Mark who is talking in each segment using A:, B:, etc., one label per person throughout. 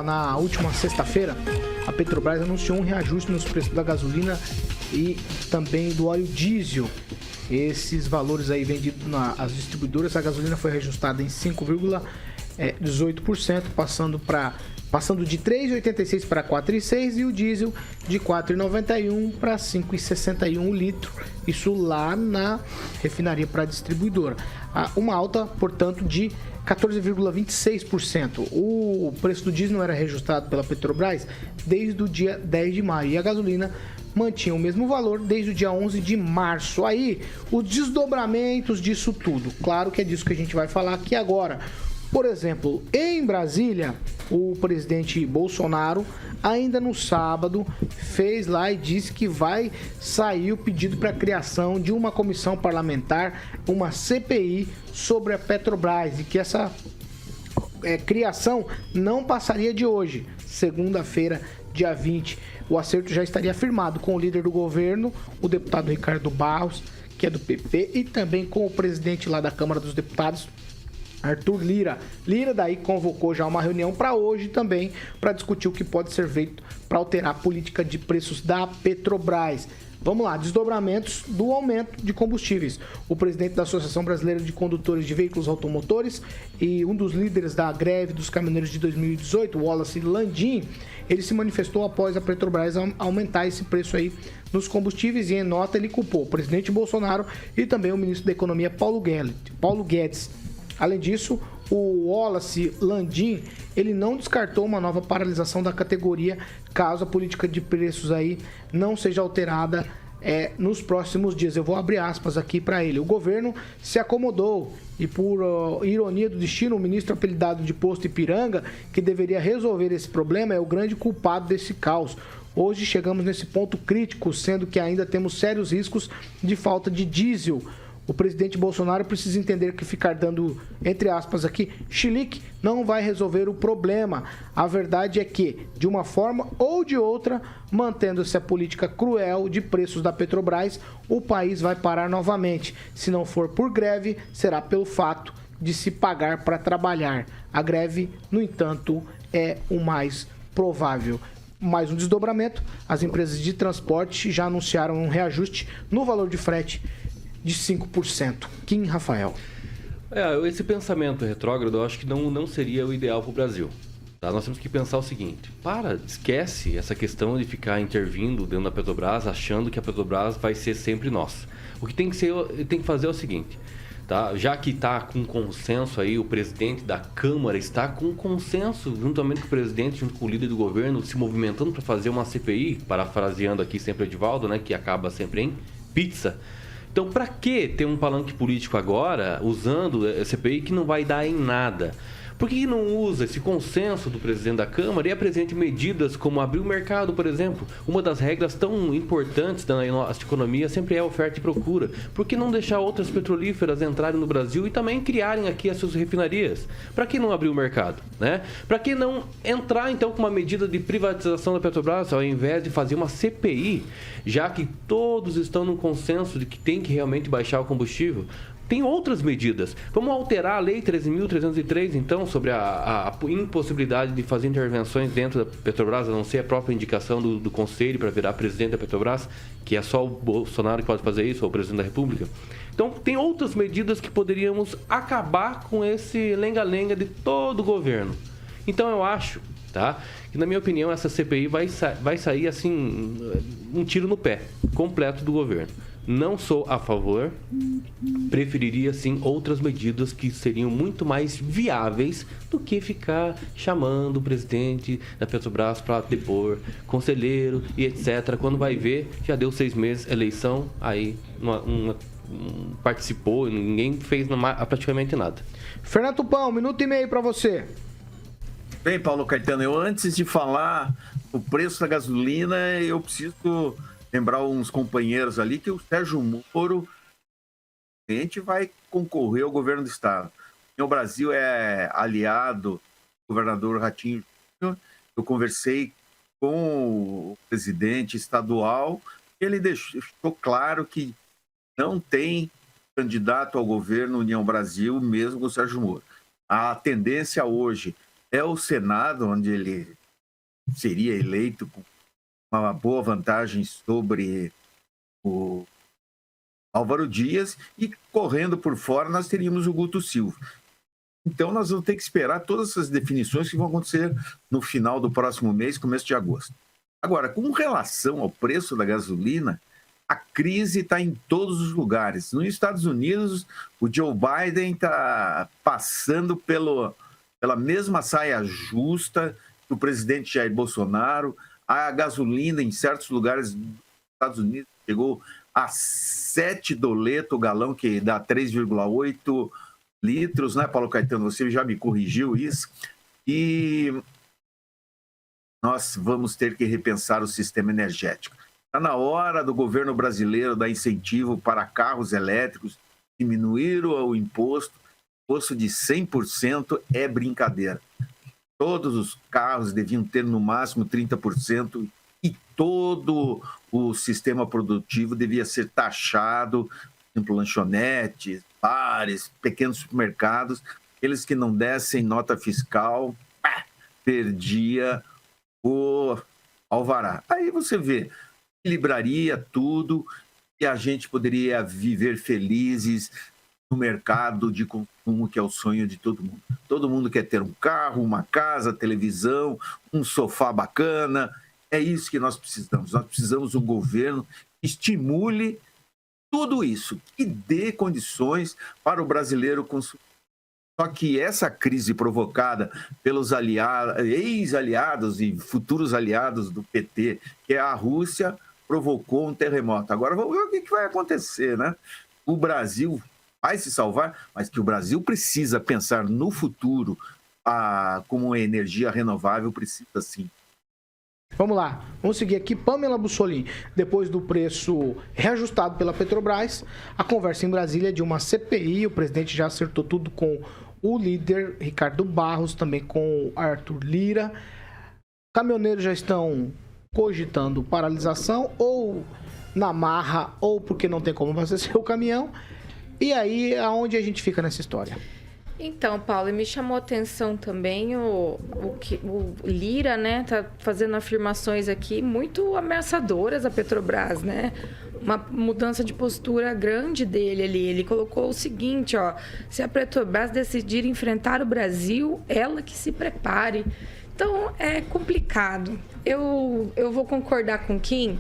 A: na última sexta-feira, a Petrobras anunciou um reajuste nos preços da gasolina e também do óleo diesel. Esses valores aí vendidos nas distribuidoras, a gasolina foi reajustada em 5,18%, passando de 3,86 para 4,6 e o diesel de 4,91 para 5,61 o litro. Isso lá na refinaria para a distribuidora. Uma alta, portanto, de 14,26%. O preço do diesel não era reajustado pela Petrobras desde o dia 10 de maio e a gasolina mantinha o mesmo valor desde o dia 11 de março. Aí, os desdobramentos disso tudo. Claro que é disso que a gente vai falar aqui agora. Por exemplo, em Brasília, o presidente Bolsonaro, ainda no sábado, fez lá e disse que vai sair o pedido para a criação de uma comissão parlamentar, uma CPI sobre a Petrobras, e que essa criação não passaria de hoje, segunda-feira, dia 20. O acerto já estaria firmado com o líder do governo, o deputado Ricardo Barros, que é do PP, e também com o presidente lá da Câmara dos Deputados, Arthur Lira. Lira daí convocou já uma reunião para hoje também, para discutir o que pode ser feito para alterar a política de preços da Petrobras. Vamos lá, desdobramentos do aumento de combustíveis. O presidente da Associação Brasileira de Condutores de Veículos Automotores e um dos líderes da greve dos caminhoneiros de 2018, Wallace Landim, ele se manifestou após a Petrobras aumentar esse preço aí nos combustíveis e em nota ele culpou o presidente Bolsonaro e também o ministro da Economia Paulo Guedes. Além disso, o Wallace Landim, ele não descartou uma nova paralisação da categoria caso a política de preços aí não seja alterada nos próximos dias. Eu vou abrir aspas aqui para ele. O governo se acomodou e, por ironia do destino, o ministro apelidado de Posto Ipiranga, que deveria resolver esse problema, é o grande culpado desse caos. Hoje chegamos nesse ponto crítico, sendo que ainda temos sérios riscos de falta de diesel. O presidente Bolsonaro precisa entender que ficar dando, entre aspas aqui, chilique não vai resolver o problema. A verdade é que, de uma forma ou de outra, mantendo-se a política cruel de preços da Petrobras, o país vai parar novamente. Se não for por greve, será pelo fato de se pagar para trabalhar. A greve, no entanto, é o mais provável. Mais um desdobramento, as empresas de transporte já anunciaram um reajuste no valor de frete de 5%. Kim Rafael.
B: Esse pensamento retrógrado eu acho que não seria o ideal para o Brasil. Tá? Nós temos que pensar o seguinte: esquece essa questão de ficar intervindo dentro da Petrobras, achando que a Petrobras vai ser sempre nossa. O que tem que fazer é o seguinte, tá? Já que está com consenso aí, o presidente da Câmara está com consenso, juntamente com o presidente, junto com o líder do governo, se movimentando para fazer uma CPI, parafraseando aqui sempre o Edivaldo, né, que acaba sempre em pizza. Então, para que ter um palanque político agora, usando a CPI, que não vai dar em nada? Por que não usa esse consenso do presidente da Câmara e apresente medidas como abrir o mercado, por exemplo? Uma das regras tão importantes da nossa economia sempre é a oferta e procura. Por que não deixar outras petrolíferas entrarem no Brasil e também criarem aqui as suas refinarias? Para que não abrir o mercado, né? Para que não entrar, então, com uma medida de privatização da Petrobras, ao invés de fazer uma CPI, já que todos estão no consenso de que tem que realmente baixar o combustível? Tem outras medidas. Vamos alterar a Lei 13.303, então, sobre a impossibilidade de fazer intervenções dentro da Petrobras, a não ser a própria indicação do Conselho para virar presidente da Petrobras, que é só o Bolsonaro que pode fazer isso, ou o presidente da República. Então, tem outras medidas que poderíamos acabar com esse lenga-lenga de todo o governo. Então, eu acho, tá, que, na minha opinião, essa CPI vai sair, assim, um tiro no pé completo do governo. Não sou a favor, preferiria sim outras medidas que seriam muito mais viáveis do que ficar chamando o presidente da Petrobras para depor, conselheiro e etc. Quando vai ver, já deu 6 meses, eleição, aí participou, ninguém fez praticamente nada.
A: Fernando Tupan, 1 minuto e meio para você.
C: Bem, Paulo Caetano, eu antes de falar o preço da gasolina, eu preciso lembrar uns companheiros ali que o Sérgio Moro, a gente vai concorrer ao governo do estado. O Brasil é aliado do governador Ratinho Júnior. Eu conversei com o presidente estadual, ele deixou claro que não tem candidato ao governo União Brasil, mesmo com o Sérgio Moro. A tendência hoje é o Senado, onde ele seria eleito com uma boa vantagem sobre o Álvaro Dias, e correndo por fora nós teríamos o Guto Silva. Então nós vamos ter que esperar todas essas definições que vão acontecer no final do próximo mês, começo de agosto. Agora, com relação ao preço da gasolina, a crise está em todos os lugares. Nos Estados Unidos, o Joe Biden está passando pela mesma saia justa que o presidente Jair Bolsonaro. A gasolina em certos lugares dos Estados Unidos chegou a $7 o galão, que dá 3,8 litros, né, Paulo Caetano? Você já me corrigiu isso. E nós vamos ter que repensar o sistema energético. Está na hora do governo brasileiro dar incentivo para carros elétricos, diminuir o imposto. O imposto de 100% é brincadeira. Todos os carros deviam ter no máximo 30% e todo o sistema produtivo devia ser taxado, por exemplo, lanchonetes, bares, pequenos supermercados. Aqueles que não dessem nota fiscal, perdia o alvará. Aí você vê, equilibraria tudo e a gente poderia viver felizes no mercado de consumo, que é o sonho de todo mundo. Todo mundo quer ter um carro, uma casa, televisão, um sofá bacana. É isso que nós precisamos. Nós precisamos de um governo que estimule tudo isso, que dê condições para o brasileiro consumir. Só que essa crise provocada pelos ex-aliados e futuros aliados do PT, que é a Rússia, provocou um terremoto. Agora vamos ver o que vai acontecer, né? O Brasil vai se salvar, mas que o Brasil precisa pensar no futuro como energia renovável, precisa sim.
A: Vamos lá, vamos seguir aqui. Pamela Bussolini, depois do preço reajustado pela Petrobras, a conversa em Brasília é de uma CPI, o presidente já acertou tudo com o líder Ricardo Barros, também com o Arthur Lira. Caminhoneiros já estão cogitando paralisação, ou na marra, ou porque não tem como abastecer o caminhão. E aí, aonde a gente fica nessa história?
D: Então, Paulo, me chamou a atenção também o Lira, né, tá fazendo afirmações aqui muito ameaçadoras à Petrobras, né? Uma mudança de postura grande dele ali. Ele colocou o seguinte, ó: se a Petrobras decidir enfrentar o Brasil, ela que se prepare. Então, é complicado. Eu vou concordar com o Kim.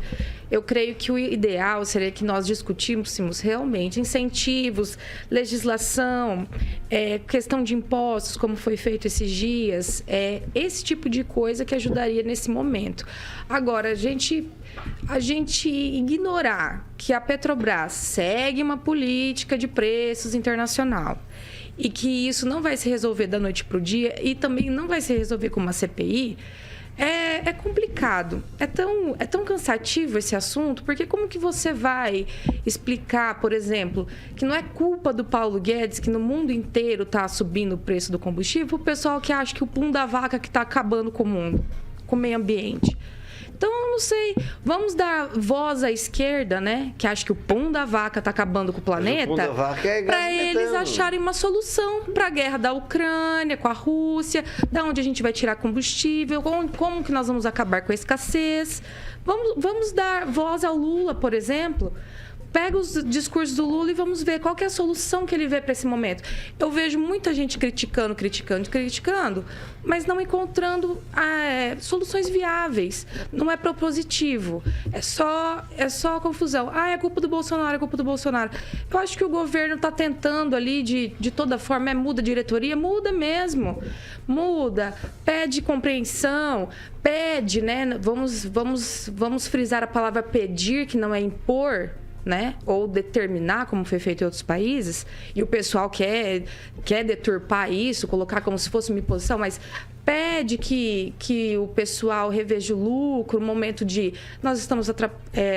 D: Eu creio que o ideal seria que nós discutíssemos realmente incentivos, legislação, questão de impostos, como foi feito esses dias, esse tipo de coisa que ajudaria nesse momento. Agora, a gente ignorar que a Petrobras segue uma política de preços internacional e que isso não vai se resolver da noite para o dia e também não vai se resolver com uma CPI, é complicado. É tão cansativo esse assunto, porque como que você vai explicar, por exemplo, que não é culpa do Paulo Guedes que no mundo inteiro está subindo o preço do combustível, o pessoal que acha que o pum da vaca que está acabando com o mundo, com o meio ambiente. Então, eu não sei, vamos dar voz à esquerda, né? Que acha que o pão da vaca está acabando com o planeta, para eles acharem uma solução para a guerra da Ucrânia, com a Rússia, da onde a gente vai tirar combustível, como que nós vamos acabar com a escassez. Vamos dar voz ao Lula, por exemplo. Pega os discursos do Lula e vamos ver qual que é a solução que ele vê para esse momento. Eu vejo muita gente criticando, mas não encontrando soluções viáveis. Não é propositivo. É só confusão. É culpa do Bolsonaro, é culpa do Bolsonaro. Eu acho que o governo está tentando ali, de toda forma, muda a diretoria, muda mesmo. Muda, pede compreensão, pede, né? Vamos frisar a palavra pedir, que não é impor, né? Ou determinar, como foi feito em outros países, e o pessoal quer deturpar isso, colocar como se fosse uma imposição, mas pede que o pessoal reveja o lucro, o momento de... Nós estamos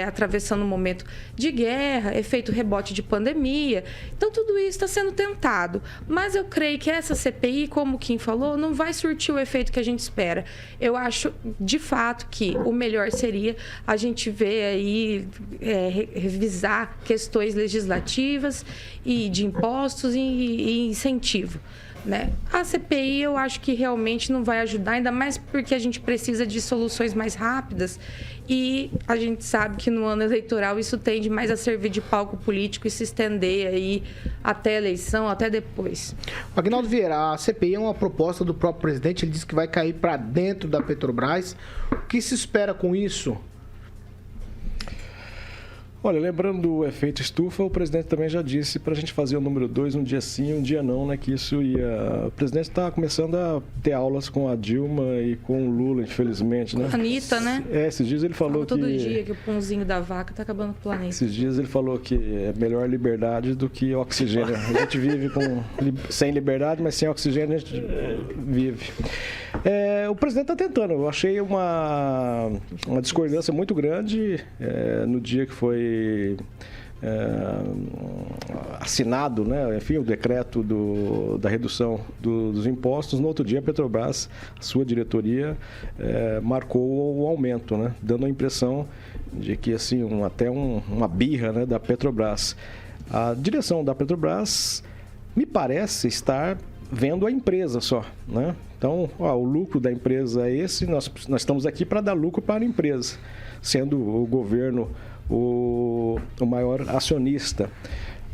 D: atravessando um momento de guerra, efeito rebote de pandemia. Então, tudo isso está sendo tentado. Mas eu creio que essa CPI, como o Kim falou, não vai surtir o efeito que a gente espera. Eu acho, de fato, que o melhor seria a gente ver aí, revisar questões legislativas e de impostos e incentivo. né? A CPI eu acho que realmente não vai ajudar, ainda mais porque a gente precisa de soluções mais rápidas e a gente sabe que no ano eleitoral isso tende mais a servir de palco político e se estender aí até a eleição, até depois.
A: Aguinaldo Vieira, a CPI é uma proposta do próprio presidente, ele disse que vai cair para dentro da Petrobras. O que se espera com isso?
E: Olha, lembrando do efeito estufa, o presidente também já disse para a gente fazer o número 2 um dia sim, um dia não, né? Que isso ia... O presidente está começando a ter aulas com a Dilma e com o Lula, infelizmente, né?
D: Anitta, né?
E: Esses dias ele falou
D: todo
E: que...
D: dia que o pãozinho da vaca tá acabando com o planeta.
E: Esses dias ele falou que é melhor liberdade do que oxigênio. A gente vive sem liberdade, mas sem oxigênio a gente vive. O presidente está tentando. Eu achei uma discordância muito grande no dia que foi assinado, né, enfim, o decreto da redução dos impostos. No outro dia, a Petrobras, a sua diretoria, marcou o aumento, né, dando a impressão de que assim, até uma birra, né, da Petrobras. A direção da Petrobras me parece estar vendo a empresa só, né? Então, o lucro da empresa é esse, nós estamos aqui para dar lucro para a empresa, sendo o governo o maior acionista.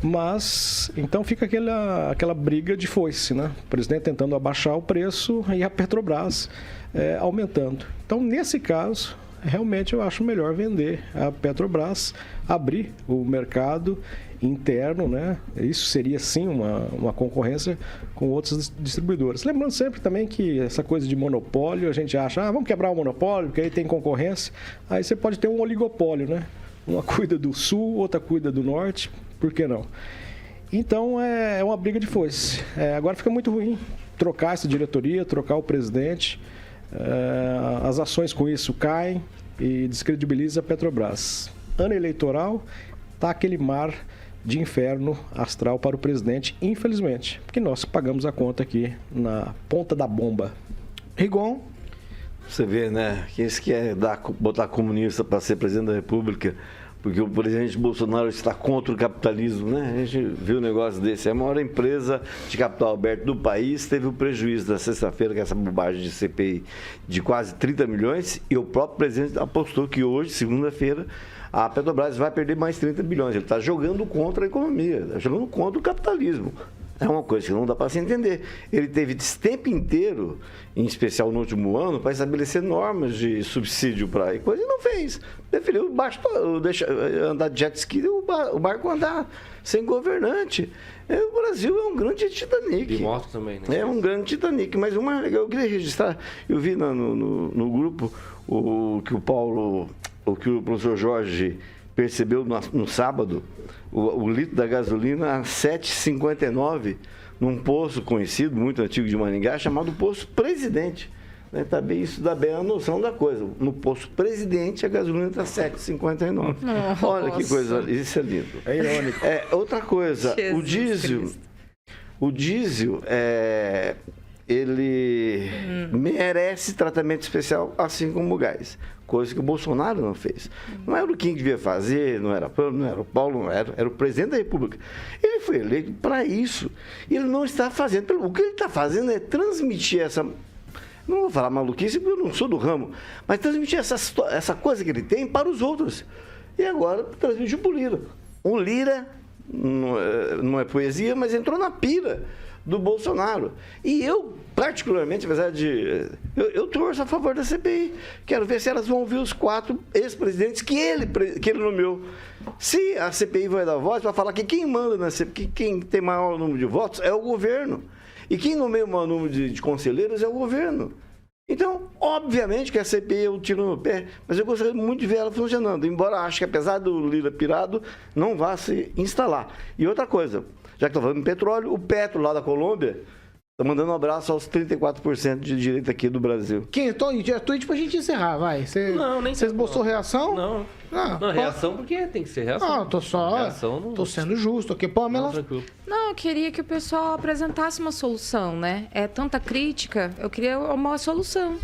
E: Mas, então fica aquela briga de foice, né? O presidente tentando abaixar o preço e a Petrobras aumentando. Então, nesse caso, realmente eu acho melhor vender a Petrobras, abrir o mercado interno, né? Isso seria sim uma concorrência com outros distribuidores. Lembrando sempre também que essa coisa de monopólio, a gente acha, vamos quebrar o monopólio, porque aí tem concorrência. Aí você pode ter um oligopólio, né? Uma cuida do sul, outra cuida do norte, por que não? Então é uma briga de foice. Agora fica muito ruim trocar essa diretoria, trocar o presidente. As ações com isso caem e descredibiliza a Petrobras. Ano eleitoral, tá aquele mar de inferno astral para o presidente, infelizmente, porque nós pagamos a conta aqui na ponta da bomba.
A: Rigon?
F: Você vê, né, que esse quer botar comunista para ser presidente da República, porque o presidente Bolsonaro está contra o capitalismo, né? A gente viu um negócio desse. A maior empresa de capital aberto do país teve o prejuízo da sexta-feira, com essa bobagem de CPI de quase 30 milhões, e o próprio presidente apostou que hoje, segunda-feira, a Petrobras vai perder mais 30 bilhões. Ele está jogando contra a economia, está jogando contra o capitalismo. É uma coisa que não dá para se entender. Ele teve esse tempo inteiro, em especial no último ano, para estabelecer normas de subsídio para a coisa e não fez. Preferiu andar de jet ski e o barco andar sem governante. O Brasil é um grande Titanic.
B: E moto também, né? É
F: um grande Titanic. Mas o mais legal, eu queria registrar, eu vi no grupo que o professor Jorge percebeu no sábado, o litro da gasolina a 7,59 num posto conhecido, muito antigo de Maringá, chamado Posto Presidente. Né? Também isso dá bem a noção da coisa. No Posto Presidente, a gasolina está 7,59. Olha que coisa, isso é lindo.
E: É irônico.
F: Outra coisa, o diesel, ele merece tratamento especial, assim como o gás. Coisa que o Bolsonaro não fez. Não era o Kim que devia fazer, não era o Paulo, não era o presidente da República. Ele foi eleito para isso. E ele não está fazendo. O que ele está fazendo é transmitir essa... Não vou falar maluquice, porque eu não sou do ramo, mas transmitir essa coisa que ele tem para os outros. E agora transmitiu para o Lira. O Lira, não é poesia, mas entrou na pira do Bolsonaro. E eu, particularmente, apesar de... Eu torço a favor da CPI. Quero ver se elas vão ouvir os 4 ex-presidentes que ele nomeou. Se a CPI vai dar voz para falar que quem manda na CPI, quem tem maior número de votos é o governo. E quem nomeia o maior número de conselheiros é o governo. Então, obviamente que a CPI é um tiro no pé, mas eu gostaria muito de ver ela funcionando, embora acho que, apesar do Lira pirado, não vá se instalar. E outra coisa, já que estou falando em petróleo, o Petro lá da Colômbia está mandando um abraço aos 34% de direita aqui do Brasil.
A: Quem? Tweet pra gente encerrar, vai. Você esboçou reação?
B: Não. Reação porque tem que ser reação.
A: Não, tô sendo justo aqui, Pamela.
D: Não, eu queria que o pessoal apresentasse uma solução, né? É tanta crítica, eu queria uma solução.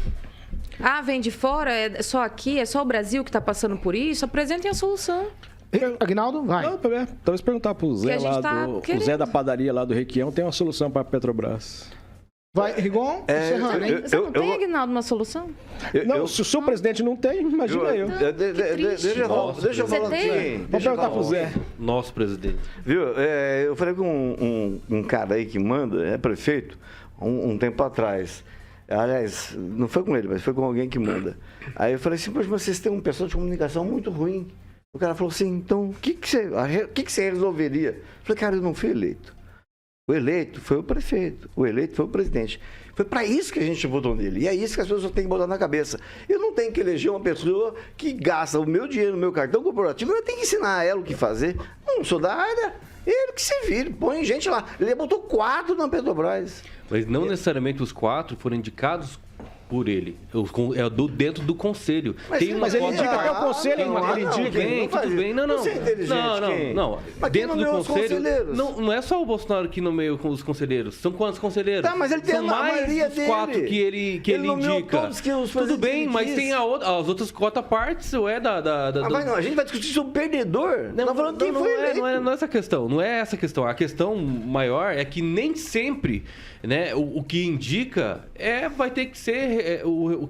D: Vem de fora, é só aqui, é só o Brasil que está passando por isso, apresentem a solução.
A: Aguinaldo, vai.
E: Não, talvez perguntar pro
D: Que
E: Zé
D: a gente
E: lá
D: tá
E: o
D: querendo.
E: Zé da padaria lá do Requião tem uma solução para a Petrobras.
A: Vai, Rigon, encerrando, hein?
D: Você não tem, Aguinaldo, uma solução?
E: Não, se o seu presidente não tem, imagina eu.
F: Deixa eu falar
D: Você
F: um
D: tem?
F: pouquinho.
E: Vamos perguntar pro Zé.
B: Nosso presidente.
F: Viu? Eu falei com um cara aí que manda, é prefeito, um tempo atrás. Aliás, não foi com ele, mas foi com alguém que manda. Aí eu falei assim, pois vocês têm um pessoal de comunicação muito ruim. O cara falou assim, então, o que você resolveria? Eu falei, cara, eu não fui eleito. O eleito foi o prefeito, o eleito foi o presidente. Foi para isso que a gente votou nele. E é isso que as pessoas têm que botar na cabeça. Eu não tenho que eleger uma pessoa que gasta o meu dinheiro no meu cartão corporativo, eu tenho que ensinar ela o que fazer. Eu não sou da área, ele que se vire, põe gente lá. Ele botou 4 na Petrobras.
B: Mas não necessariamente os 4 foram indicados por ele. Dentro do conselho.
F: Mas
B: Tem
F: sim,
B: uma
E: Mas ele
B: cota
E: indica até o
B: parte.
E: conselho,
B: Tem uma-
E: ele
B: tudo
E: indica.
B: bem,
F: Não faz
B: tudo bem. Não, não.
F: Você é inteligente, quem?
B: Não.
F: Mas quem
B: Dentro do
F: nomeou os
B: conselho.
F: conselheiros?
B: Não é só o Bolsonaro que nomeia os conselheiros. São quantos conselheiros?
F: Tá, mas ele tem
B: São
F: a
B: mais
F: maioria
B: dos
F: dele.
B: 4 que ele
F: nomeou
B: indica.
F: todos que os
B: Tudo
F: presidentes
B: bem,
F: ele
B: mas
F: quis.
B: tem as outras cotas partes,
F: A gente vai discutir sobre o perdedor. Não, falando quem foi eleito.
B: não é essa questão. Não é essa questão. A questão maior é que nem sempre, né, o que indica vai ter que ser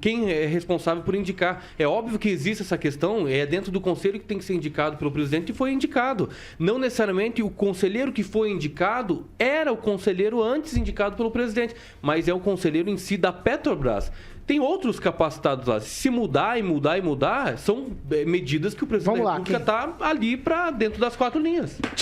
B: quem é responsável por indicar. É óbvio que existe essa questão, é dentro do conselho que tem que ser indicado pelo presidente e foi indicado. Não necessariamente o conselheiro que foi indicado era o conselheiro antes indicado pelo presidente, mas é o conselheiro em si da Petrobras. Tem outros capacitados lá. Se mudar, são medidas que o presidente
A: Vamos lá,
B: da República está ali para dentro das 4 linhas.